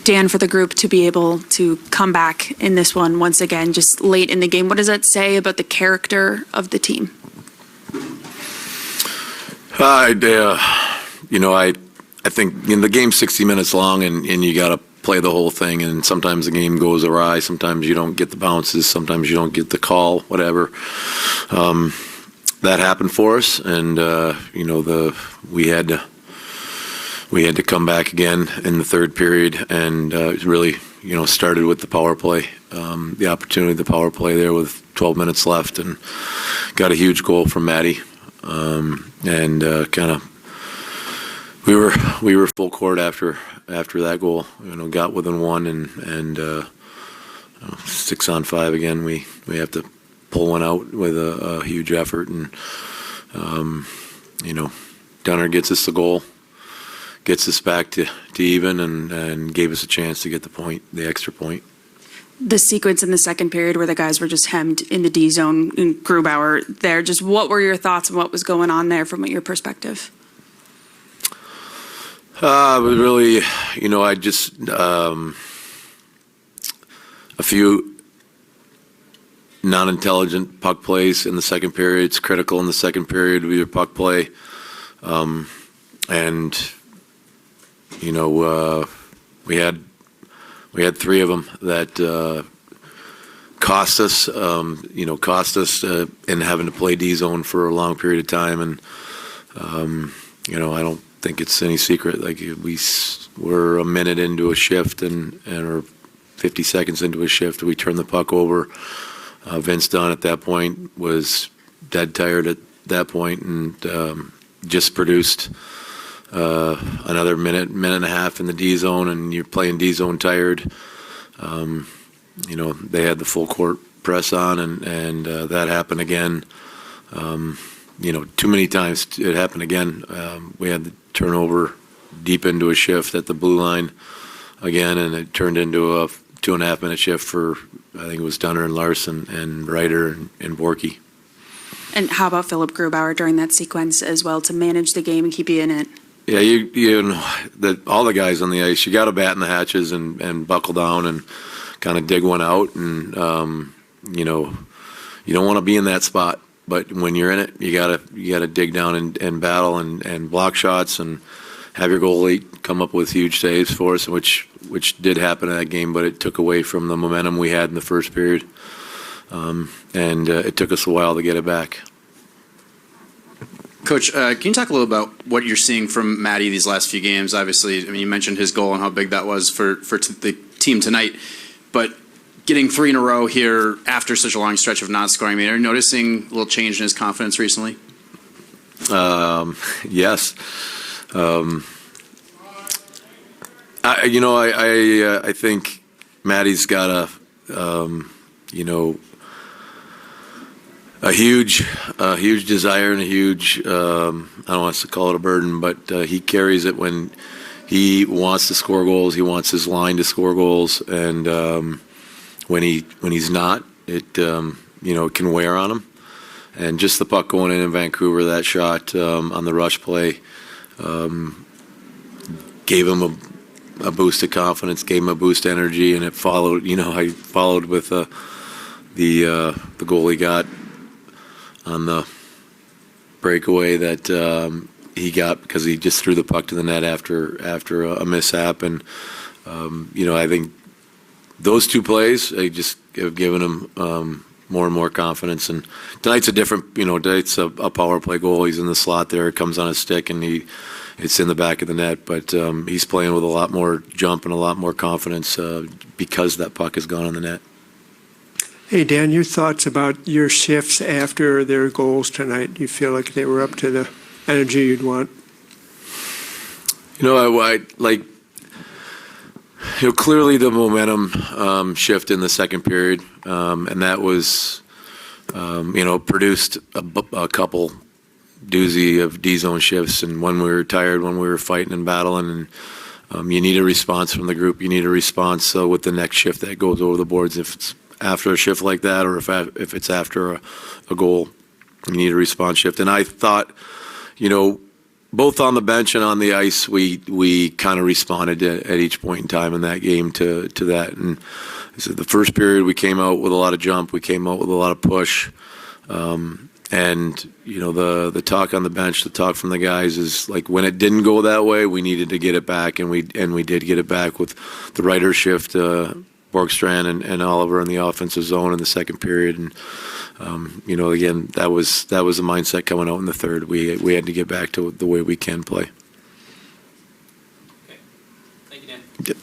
Dan, for the group to be able to come back in this one once again, just late in the game, what does that say about the character of the team? I think the game's 60 minutes long, and you got to play the whole thing. And sometimes the game goes awry. Sometimes you don't get the bounces. Sometimes you don't get the call. Whatever. That happened for us, and we had to come back again in the third period, and it really started with the power play. The opportunity, the power play there with 12 minutes left, and got a huge goal from Matty. We were full court after that goal. Got within one, and 6-on-5 again. We have to pull one out with a huge effort, and Dunner gets us the goal, gets us back to even, and gave us a chance to get the extra point. The sequence in the second period where the guys were just hemmed in the D zone in Grubauer there, just what were your thoughts on what was going on there from your perspective? Really, I just a few non-intelligent puck plays in the second period. It's critical in the second period with your puck play, and we had three of them that cost us. In having to play D zone for a long period of time, and I don't think it's any secret. Like we're a minute into a shift or 50 seconds into a shift, we turned the puck over. Vince Dunn at that point was dead tired at that point, and just produced another minute and a half in the D zone, and you're playing D zone tired. They had the full court press on, and that happened again. Too many times it happened again. We had the turnover deep into a shift at the blue line again, and it turned into a 2.5 minute shift for, I think it was Dunner and Larson and Ryder and Borky. And how about Philip Grubauer during that sequence as well to manage the game and keep you in it? Yeah, all the guys on the ice, you got to bat in the hatches and buckle down and kind of dig one out, and you don't want to be in that spot. But when you're in it, you gotta dig down and battle and block shots and have your goalie come up with huge saves for us, which did happen in that game, but it took away from the momentum we had in the first period, and it took us a while to get it back. Coach, can you talk a little about what you're seeing from Matty these last few games? Obviously, you mentioned his goal and how big that was for the team tonight, but getting 3 in a row here after such a long stretch of not scoring, are you noticing a little change in his confidence recently? Yes. I think Matty's got a huge desire and a huge, I don't want to call it a burden, but he carries it when he wants to score goals. He wants his line to score goals, and when he's not, it can wear on him. And just the puck going in Vancouver, that shot on the rush play gave him a boost of confidence, gave him a boost of energy, and it followed. I followed with the goal he got on the breakaway that he got because he just threw the puck to the net after a mishap, and I think those two plays they just have given him more and more confidence. And tonight's a different, tonight's a power play goal. He's in the slot there, it comes on his stick, and it's in the back of the net. But he's playing with a lot more jump and a lot more confidence because that puck has gone on the net. Hey, Dan, your thoughts about your shifts after their goals tonight? Do you feel like they were up to the energy you'd want? Clearly the momentum shift in the second period, and that was, produced a couple doozy of D-zone shifts, and when we were tired, when we were fighting and battling, and you need a response from the group. You need a response with the next shift that goes over the boards. If it's after a shift like that, or if it's after a goal, you need a response shift. And I thought, both on the bench and on the ice, we kind of responded at each point in time in that game to that. And so the first period, we came out with a lot of jump. We came out with a lot of push. And, you know, the talk on the bench, the talk from the guys is like when it didn't go that way, we needed to get it back, and we did get it back with the Ryder shift, Borgstrand and Oliver in the offensive zone in the second period. And, you know, again, that was the mindset coming out in the third. We had to get back to the way we can play. Okay. Thank you, Dan. Yep.